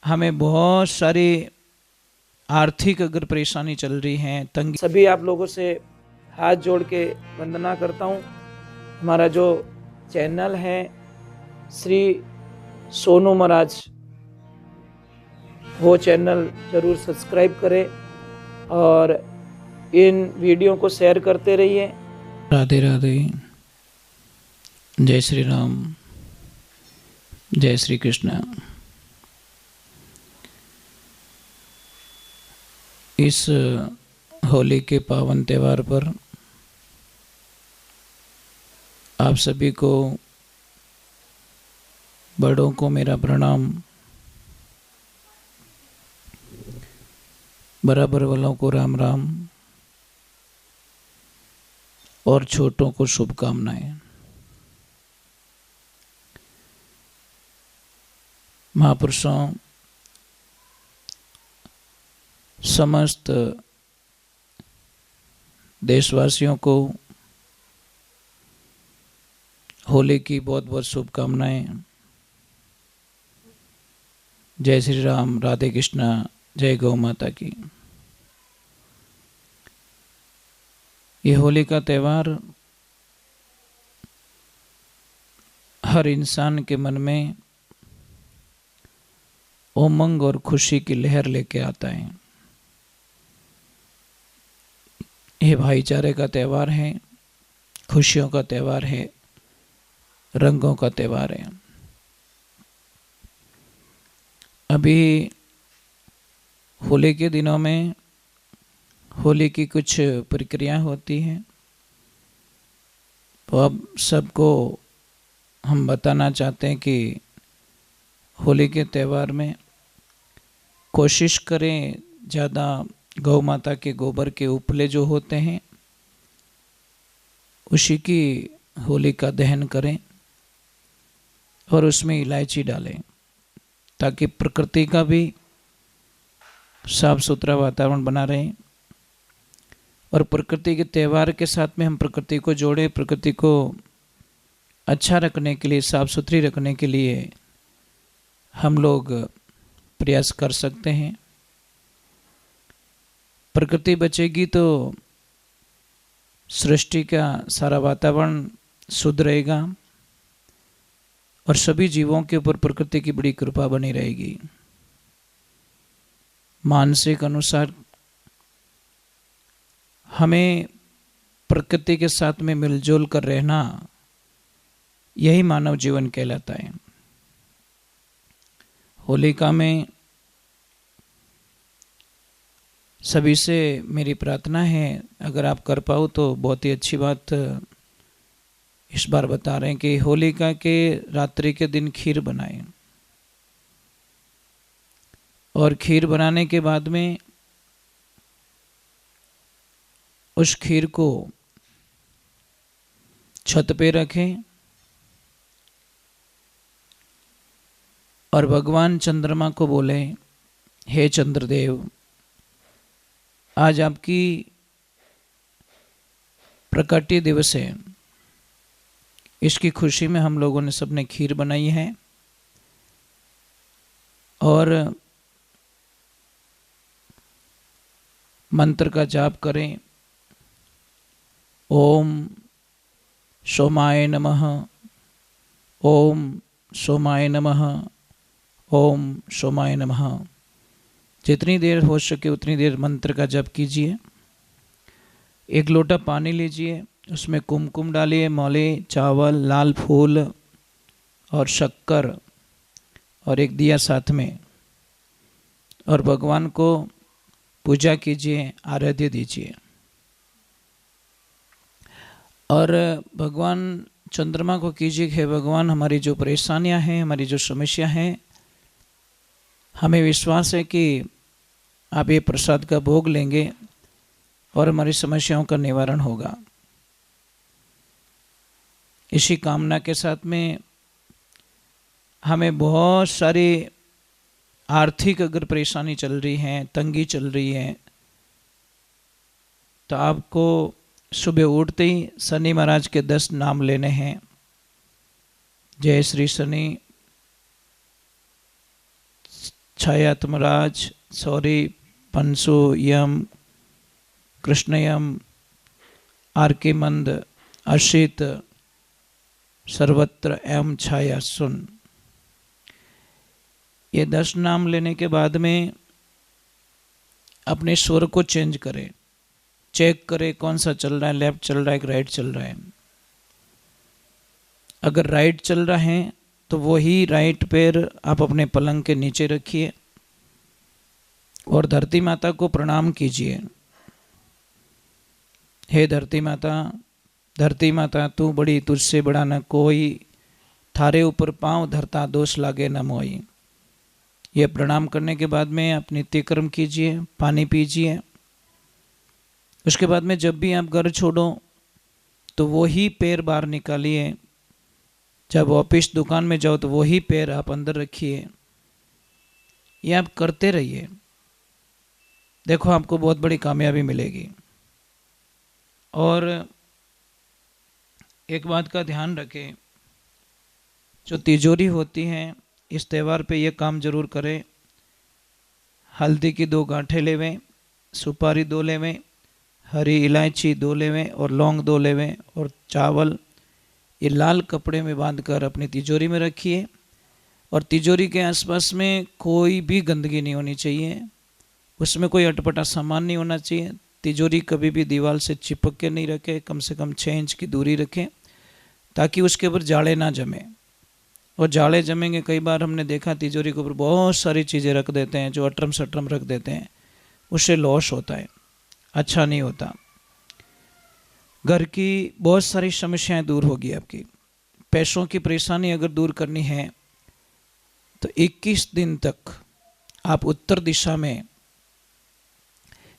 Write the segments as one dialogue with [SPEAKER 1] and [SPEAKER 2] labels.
[SPEAKER 1] हमें बहुत सारी आर्थिक अगर परेशानी चल रही है, तंगी, सभी आप लोगों से हाथ जोड़ के वंदना करता हूँ। हमारा जो चैनल है श्री सोनू महाराज, वो चैनल जरूर सब्सक्राइब करें और इन वीडियो को शेयर करते रहिए। राधे राधे, जय श्री राम, जय श्री कृष्ण। इस होली के पावन त्यौहार पर आप सभी को, बड़ों को मेरा प्रणाम, बराबर वालों को राम राम और छोटों को शुभकामनाएं। महापुरुषों, समस्त देशवासियों को होली की बहुत बहुत शुभकामनाएं। जय श्री राम, राधे कृष्णा, जय गौ माता की। ये होली का त्यौहार हर इंसान के मन में उमंग और खुशी की लहर लेके आता है। ये भाईचारे का त्यौहार है, खुशियों का त्यौहार है, रंगों का त्यौहार है। अभी होली के दिनों में होली की कुछ प्रक्रियाएं होती हैं, तो अब सबको हम बताना चाहते हैं कि होली के त्यौहार में कोशिश करें ज़्यादा गौ माता के गोबर के उपले जो होते हैं उसी की होली का दहन करें और उसमें इलायची डालें, ताकि प्रकृति का भी साफ सुथरा वातावरण बना रहे और प्रकृति के त्यौहार के साथ में हम प्रकृति को जोड़े। प्रकृति को अच्छा रखने के लिए, साफ सुथरी रखने के लिए हम लोग प्रयास कर सकते हैं। प्रकृति बचेगी तो सृष्टि का सारा वातावरण शुद्ध रहेगा और सभी जीवों के ऊपर प्रकृति की बड़ी कृपा बनी रहेगी। मानसिक अनुसार हमें प्रकृति के साथ में मिलजुल कर रहना, यही मानव जीवन कहलाता है। होलिका में सभी से मेरी प्रार्थना है, अगर आप कर पाओ तो बहुत ही अच्छी बात इस बार बता रहे हैं कि होलिका के रात्रि के दिन खीर बनाएं और खीर बनाने के बाद में उस खीर को छत पे रखें और भगवान चंद्रमा को बोले, हे चंद्रदेव, आज आपकी प्रकटी दिवस है, इसकी खुशी में हम लोगों ने सबने खीर बनाई है और मंत्र का जाप करें। ओम सोमाय नमः, ओम सोमाय नमः, ओम सोमाय नमः। जितनी देर हो सके उतनी देर मंत्र का जप कीजिए। एक लोटा पानी लीजिए, उसमें कुमकुम डालिए, मौली, चावल, लाल फूल और शक्कर और एक दिया साथ में, और भगवान को पूजा कीजिए, आराध्य दीजिए। और भगवान चंद्रमा को कीजिए, हे भगवान, हमारी जो परेशानियां हैं, हमारी जो समस्या हैं, हमें विश्वास है कि आप ये प्रसाद का भोग लेंगे और हमारी समस्याओं का निवारण होगा। इसी कामना के साथ में हमें बहुत सारी आर्थिक अगर परेशानी चल रही है, तंगी चल रही है, तो आपको सुबह उठते ही शनि महाराज के 10 नाम लेने हैं। जय श्री शनि, छायात्मराज, सौरी, पंसु, यम, कृष्णयम, आरके मंद, अशित, सर्वत्र एम छाया सुन। ये 10 नाम लेने के बाद में अपने स्वर को चेंज करें, चेक करें कौन सा चल रहा है, लेफ्ट चल रहा है कि राइट चल रहा है। अगर राइट चल रहा है तो वही राइट पैर आप अपने पलंग के नीचे रखिए और धरती माता को प्रणाम कीजिए। हे धरती माता तू बड़ी, तुझसे बड़ा न कोई, थारे ऊपर पांव धरता दोष लागे न मोई। यह प्रणाम करने के बाद में आप नित्य कर्म कीजिए, पानी पीजिए। उसके बाद में जब भी आप घर छोड़ो तो वही पैर बाहर निकालिए, जब ऑफिस दुकान में जाओ तो वही पैर आप अंदर रखिए। ये आप करते रहिए, देखो आपको बहुत बड़ी कामयाबी मिलेगी। और एक बात का ध्यान रखें, जो तिजोरी होती है इस त्यौहार पे ये काम जरूर करें। हल्दी की 2 गांठें लेवें, सुपारी 2 लेवें, हरी इलायची 2 लेवें और लौंग 2 लेवें और चावल ये लाल कपड़े में बांधकर अपनी तिजोरी में रखिए। और तिजोरी के आसपास में कोई भी गंदगी नहीं होनी चाहिए, उसमें कोई अटपटा सामान नहीं होना चाहिए। तिजोरी कभी भी दीवार से चिपक के नहीं रखें, कम से कम 6 इंच की दूरी रखें ताकि उसके ऊपर जाड़े ना जमे। और जाड़े जमेंगे, कई बार हमने देखा तिजोरी के ऊपर बहुत सारी चीज़ें रख देते हैं, जो अटरम सटरम रख देते हैं, उससे लॉस होता है, अच्छा नहीं होता। घर की बहुत सारी समस्याएं दूर होगी आपकी। पैसों की परेशानी अगर दूर करनी है तो 21 दिन तक आप उत्तर दिशा में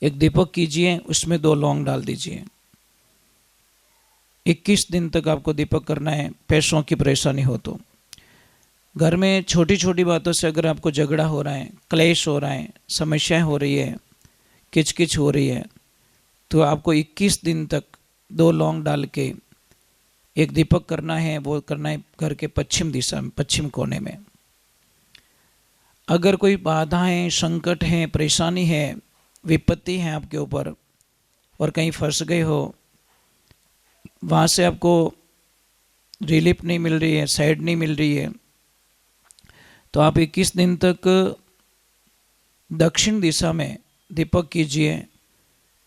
[SPEAKER 1] एक दीपक कीजिए, उसमें 2 लौंग डाल दीजिए। 21 दिन तक आपको दीपक करना है। पैसों की परेशानी हो तो घर में छोटी छोटी बातों से अगर आपको झगड़ा हो रहा है, क्लेश हो रहा है, समस्याएं हो रही है, किचकिच हो रही है, तो आपको 21 दिन तक 2 लौंग डाल के एक दीपक करना है। वो करना है घर के पश्चिम दिशा में, पश्चिम कोने में। अगर कोई बाधाएं, संकट हैं, परेशानी है, विपत्ति है आपके ऊपर और कहीं फंस गए हो, वहाँ से आपको रिलीफ नहीं मिल रही है, साइड नहीं मिल रही है, तो आप 21 दिन तक दक्षिण दिशा में दीपक कीजिए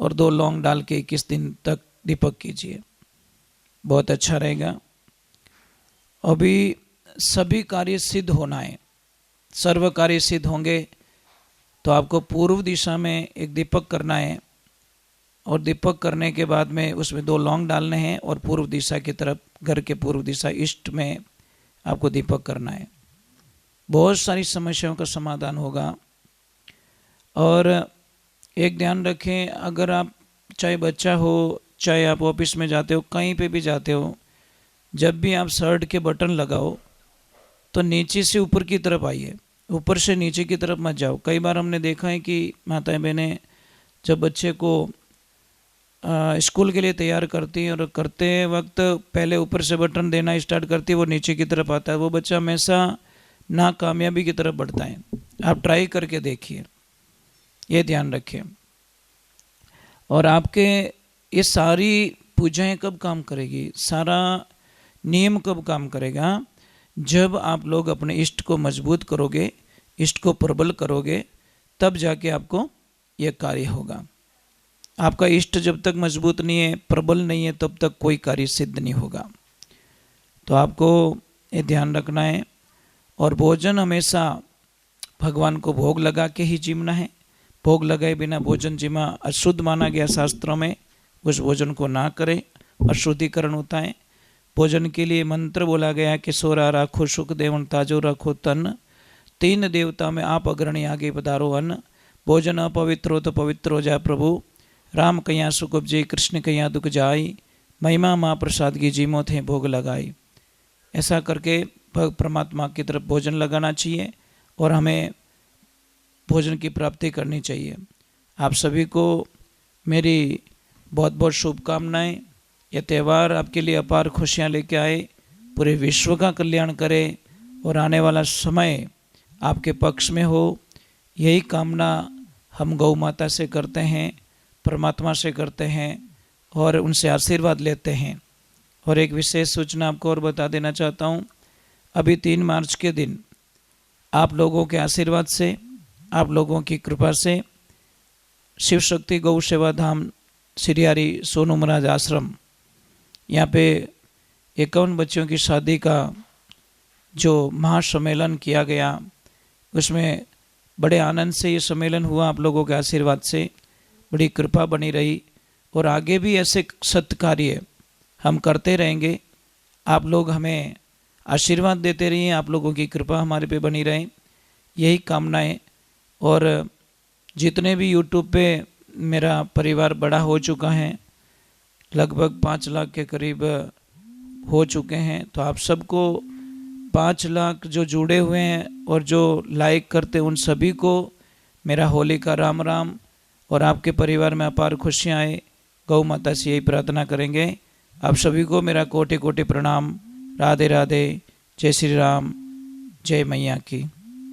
[SPEAKER 1] और 2 लौंग डाल के 21 दिन तक दीपक कीजिए, बहुत अच्छा रहेगा। अभी सभी कार्य सिद्ध होना है, सर्व कार्य सिद्ध होंगे तो आपको पूर्व दिशा में एक दीपक करना है और दीपक करने के बाद में उसमें 2 लौंग डालने हैं और पूर्व दिशा की तरफ, घर के पूर्व दिशा ईस्ट में आपको दीपक करना है। बहुत सारी समस्याओं का समाधान होगा। और एक ध्यान रखें, अगर आप चाहे बच्चा हो, चाहे आप ऑफिस में जाते हो, कहीं पे भी जाते हो, जब भी आप शर्ट के बटन लगाओ तो नीचे से ऊपर की तरफ आइए, ऊपर से नीचे की तरफ मत जाओ। कई बार हमने देखा है कि माताएं बहनें जब बच्चे को स्कूल के लिए तैयार करती हैं और करते वक्त पहले ऊपर से बटन देना स्टार्ट करती है, वो नीचे की तरफ आता है, वो बच्चा हमेशा नाकामयाबी की तरफ बढ़ता है। आप ट्राई करके देखिए, ये ध्यान रखें। और आपके ये सारी पूजाएं कब काम करेगी, सारा नियम कब काम करेगा, जब आप लोग अपने इष्ट को मजबूत करोगे, इष्ट को प्रबल करोगे, तब जाके आपको ये कार्य होगा। आपका इष्ट जब तक मजबूत नहीं है, प्रबल नहीं है, तब तक कोई कार्य सिद्ध नहीं होगा। तो आपको ये ध्यान रखना है। और भोजन हमेशा भगवान को भोग लगा के ही जीना है। भोग लगाए बिना भोजन जीना अशुद्ध माना गया शास्त्रों में, उस भोजन को ना करें, अशुद्धिकरण होता है। भोजन के लिए मंत्र बोला गया कि सोरा राखो सुख देवन ताजो रखो तन, 3 देवता में आप अग्रणी आगे पधारो अन्न। भोजन अपवित्र हो तो पवित्र हो जाए प्रभु, राम कैया सुख उपजे कृष्ण कैया दुख जाई, महिमा माँ प्रसाद की जीमो थे भोग लगाई। ऐसा करके परमात्मा की तरफ भोजन लगाना चाहिए और हमें भोजन की प्राप्ति करनी चाहिए। आप सभी को मेरी बहुत बहुत शुभकामनाएं। यह त्यौहार आपके लिए अपार खुशियाँ लेके आए, पूरे विश्व का कल्याण करे और आने वाला समय आपके पक्ष में हो, यही कामना हम गौ माता से करते हैं, परमात्मा से करते हैं और उनसे आशीर्वाद लेते हैं। और एक विशेष सूचना आपको और बता देना चाहता हूँ, अभी 3 मार्च के दिन आप लोगों के आशीर्वाद से, आप लोगों की कृपा से शिव शक्ति गौ सेवा धाम सिरियारी सोनू महाराज आश्रम, यहाँ पे 51 बच्चों की शादी का जो महासम्मेलन किया गया, उसमें बड़े आनंद से ये सम्मेलन हुआ। आप लोगों के आशीर्वाद से बड़ी कृपा बनी रही और आगे भी ऐसे सत्कार्य हम करते रहेंगे। आप लोग हमें आशीर्वाद देते रहिए, आप लोगों की कृपा हमारे पे बनी रहे, यही कामनाएं। और जितने भी यूट्यूब पे मेरा परिवार बड़ा हो चुका है, लगभग 5 लाख के करीब हो चुके हैं, तो आप सबको 5 लाख जो जुड़े हुए हैं और जो लाइक करते हैं, उन सभी को मेरा होली का राम राम। और आपके परिवार में अपार खुशियाँ आए, गौ माता से यही प्रार्थना करेंगे। आप सभी को मेरा कोटि कोटि प्रणाम। राधे राधे। जय श्री राम। जय मैया की।